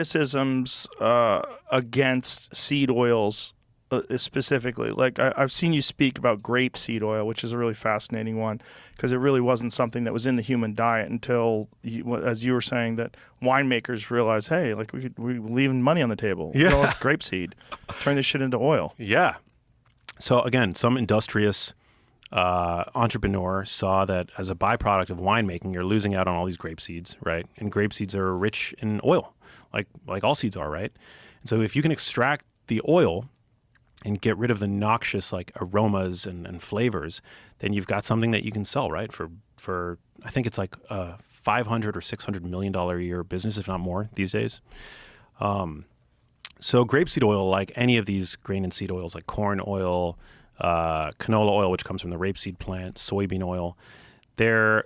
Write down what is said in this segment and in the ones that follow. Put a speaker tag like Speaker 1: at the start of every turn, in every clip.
Speaker 1: criticisms against seed oils specifically. Like I've seen you speak about grapeseed oil, which is a really fascinating one because it really wasn't something that was in the human diet until, as you were saying, that winemakers realized, hey, like we're leaving money on the table.
Speaker 2: Yeah.
Speaker 1: Look at all this grapeseed, turn this shit into oil.
Speaker 2: Yeah. So again, some industrious entrepreneur saw that as a byproduct of winemaking, you're losing out on all these grape seeds, right? And grape seeds are rich in oil, like all seeds are, right? And so if you can extract the oil and get rid of the noxious like aromas and flavors, then you've got something that you can sell, right? For I think it's like $500 or $600 million a year business, if not more these days. So grapeseed oil, like any of these grain and seed oils, like corn oil, canola oil, which comes from the rapeseed plant, soybean oil, they're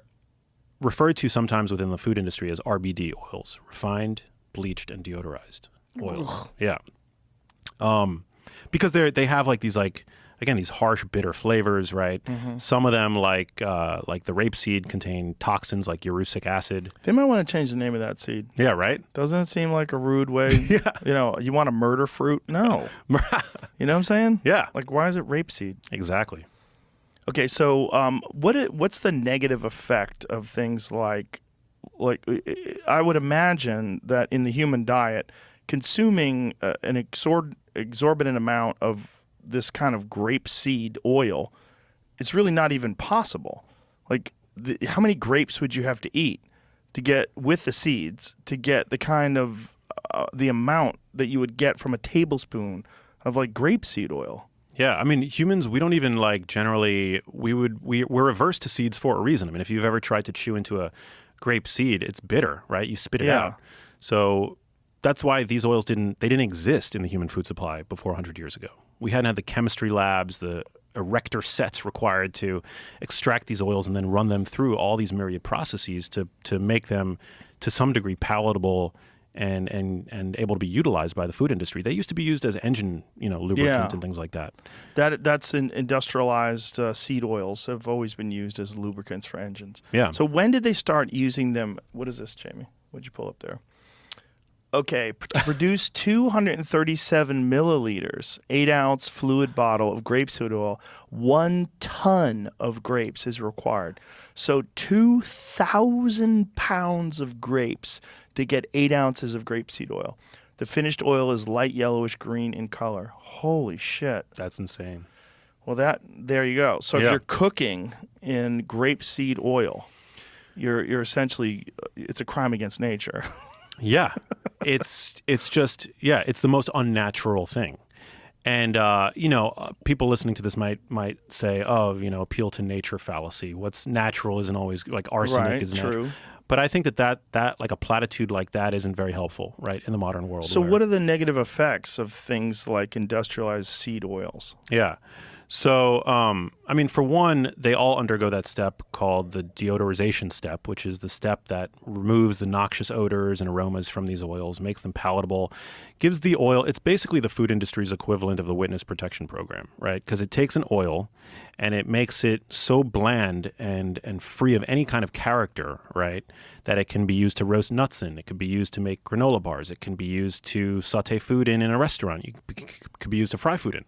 Speaker 2: referred to sometimes within the food industry as RBD oils, refined, bleached, and deodorized oils.
Speaker 1: Ugh.
Speaker 2: Yeah. Because they have like these these harsh, bitter flavors, right?
Speaker 1: Mm-hmm.
Speaker 2: Some of them, like the rapeseed, contain toxins like urucic acid.
Speaker 1: They might want to change the name of that seed.
Speaker 2: Yeah, right?
Speaker 1: Doesn't it seem like a rude way?
Speaker 2: Yeah.
Speaker 1: You know, you want to murder fruit? No. You know what I'm saying?
Speaker 2: Yeah.
Speaker 1: Like, why is it rapeseed?
Speaker 2: Exactly.
Speaker 1: Okay, so what's the negative effect of things like I would imagine that in the human diet, consuming an exorbitant amount of this kind of grapeseed oil is really not even possible. Like, how many grapes would you have to eat to get with the seeds to get the kind of the amount that you would get from a tablespoon of like grapeseed oil?
Speaker 2: Yeah, I mean, humans, we don't even like generally, we're averse to seeds for a reason. I mean, if you've ever tried to chew into a grape seed, it's bitter, right? You spit it out. So that's why these oils didn't exist in the human food supply before 100 years ago. We hadn't had the chemistry labs, the erector sets required to extract these oils and then run them through all these myriad processes to make them to some degree palatable and able to be utilized by the food industry. They used to be used as engine, lubricant and things like that.
Speaker 1: That's in industrialized seed oils have always been used as lubricants for engines.
Speaker 2: Yeah.
Speaker 1: So when did they start using them? What is this, Jamie? What'd you pull up there? Okay, to produce 237 milliliters, 8-ounce fluid bottle of grapeseed oil, 1 ton of grapes is required. So 2,000 pounds of grapes to get 8 ounces of grapeseed oil. The finished oil is light yellowish green in color. Holy shit.
Speaker 2: That's insane.
Speaker 1: Well, there you go. So if you're cooking in grapeseed oil, you're essentially, it's a crime against nature.
Speaker 2: Yeah, it's the most unnatural thing. And, people listening to this might say, appeal to nature fallacy. What's natural isn't always, like arsenic is natural.
Speaker 1: True.
Speaker 2: But I think that like a platitude like that isn't very helpful, right, in the modern world.
Speaker 1: So what are the negative effects of things like industrialized seed oils?
Speaker 2: Yeah. So, for one, they all undergo that step called the deodorization step, which is the step that removes the noxious odors and aromas from these oils, makes them palatable, gives the oil, it's basically the food industry's equivalent of the witness protection program, right? Because it takes an oil and it makes it so bland and free of any kind of character, right, that it can be used to roast nuts in, it could be used to make granola bars, it can be used to saute food in a restaurant, it could be used to fry food in,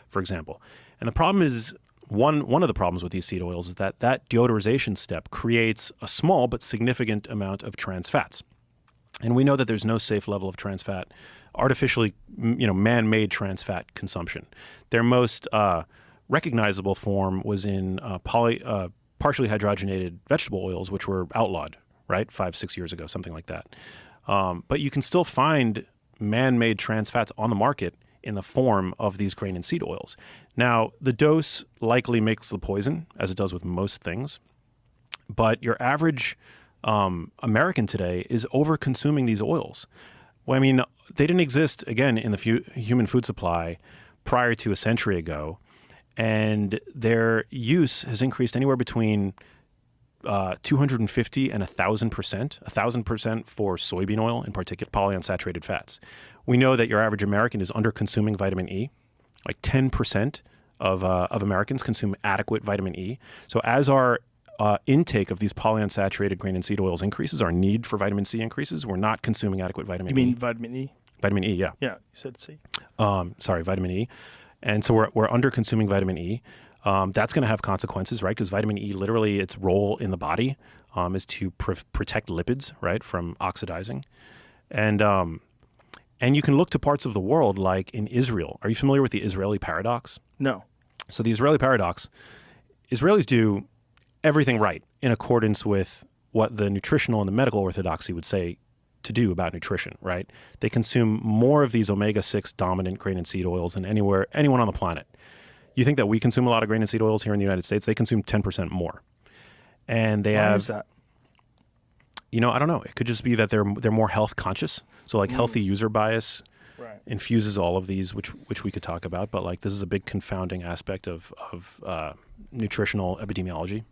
Speaker 2: for example. And the problem is, one of the problems with these seed oils is that deodorization step creates a small but significant amount of trans fats. And we know that there's no safe level of trans fat, artificially, man-made trans fat consumption. Their most recognizable form was in partially hydrogenated vegetable oils, which were outlawed, right, 5-6 years ago, something like that. But you can still find man-made trans fats on the market in the form of these grain and seed oils. Now, the dose likely makes the poison, as it does with most things, but your average American today is over-consuming these oils. Well, they didn't exist, again, in the human food supply prior to a century ago, and their use has increased anywhere between 250 and 1,000%, 1,000% for soybean oil, in particular polyunsaturated fats. We know that your average American is under-consuming vitamin E. Like 10% of Americans consume adequate vitamin E. So as our intake of these polyunsaturated grain and seed oils increases, our need for vitamin C increases. We're not consuming adequate vitamin
Speaker 1: You
Speaker 2: E.
Speaker 1: mean vitamin E?
Speaker 2: Vitamin E, yeah.
Speaker 1: Yeah, you said C.
Speaker 2: Sorry, vitamin E. And so we're under consuming vitamin E. That's going to have consequences, right? Because vitamin E, literally, its role in the body is to protect lipids, right, from oxidizing. And you can look to parts of the world like in Israel. Are you familiar with the Israeli paradox?
Speaker 1: No.
Speaker 2: So the Israeli paradox, Israelis do everything right in accordance with what the nutritional and the medical orthodoxy would say to do about nutrition, right? They consume more of these omega-6 dominant grain and seed oils than anyone on the planet. You think that we consume a lot of grain and seed oils here in the United States? They consume 10% more. And they
Speaker 1: Why
Speaker 2: have...
Speaker 1: is that?
Speaker 2: I don't know. It could just be that they're more health conscious. So like healthy user bias infuses all of these, which we could talk about. But like this is a big confounding aspect of nutritional epidemiology.